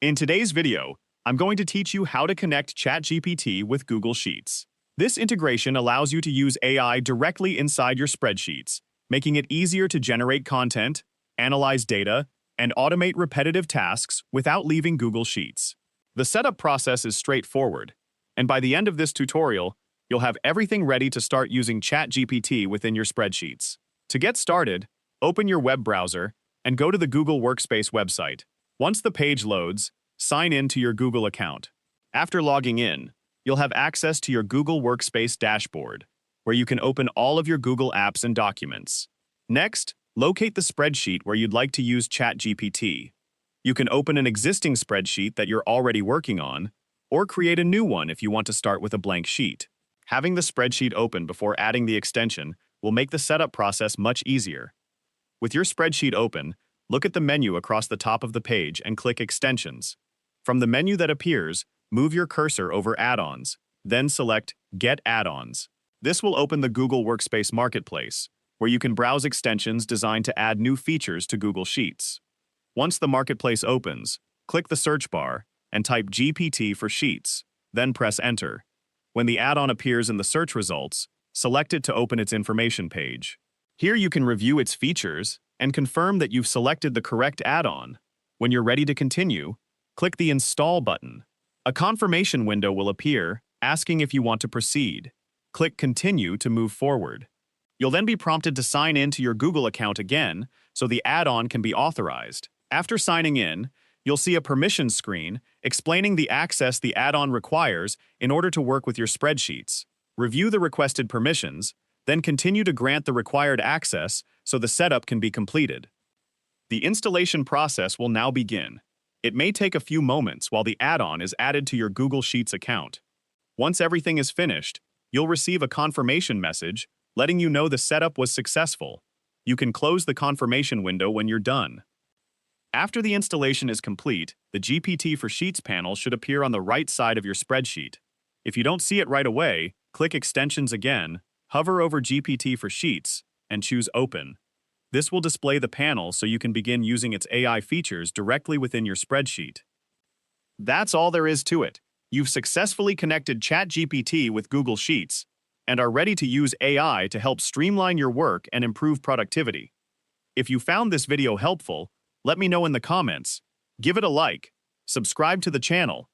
In today's video, I'm going to teach you how to connect ChatGPT with Google Sheets. This integration allows you to use AI directly inside your spreadsheets, making it easier to generate content, analyze data, and automate repetitive tasks without leaving Google Sheets. The setup process is straightforward, and by the end of this tutorial, you'll have everything ready to start using ChatGPT within your spreadsheets. To get started, open your web browser and go to the Google Workspace website. Once the page loads, sign in to your Google account. After logging in, you'll have access to your Google Workspace dashboard, where you can open all of your Google apps and documents. Next, locate the spreadsheet where you'd like to use ChatGPT. You can open an existing spreadsheet that you're already working on, or create a new one if you want to start with a blank sheet. Having the spreadsheet open before adding the extension will make the setup process much easier. With your spreadsheet open, look at the menu across the top of the page and click Extensions. From the menu that appears, move your cursor over Add-ons, then select Get Add-ons. This will open the Google Workspace Marketplace, where you can browse extensions designed to add new features to Google Sheets. Once the Marketplace opens, click the search bar and type GPT for Sheets, then press Enter. When the add-on appears in the search results, select it to open its information page. Here you can review its features and confirm that you've selected the correct add-on. When you're ready to continue, click the Install button. A confirmation window will appear, asking if you want to proceed. Click Continue to move forward. You'll then be prompted to sign in to your Google account again, so the add-on can be authorized. After signing in, you'll see a permissions screen explaining the access the add-on requires in order to work with your spreadsheets. Review the requested permissions, then continue to grant the required access so the setup can be completed. The installation process will now begin. It may take a few moments while the add-on is added to your Google Sheets account. Once everything is finished, you'll receive a confirmation message letting you know the setup was successful. You can close the confirmation window when you're done. After the installation is complete, the GPT for Sheets panel should appear on the right side of your spreadsheet. If you don't see it right away, click Extensions again, hover over GPT for Sheets, and choose Open. This will display the panel so you can begin using its AI features directly within your spreadsheet. That's all there is to it. You've successfully connected ChatGPT with Google Sheets and are ready to use AI to help streamline your work and improve productivity. If you found this video helpful, let me know in the comments. Give it a like, subscribe to the channel,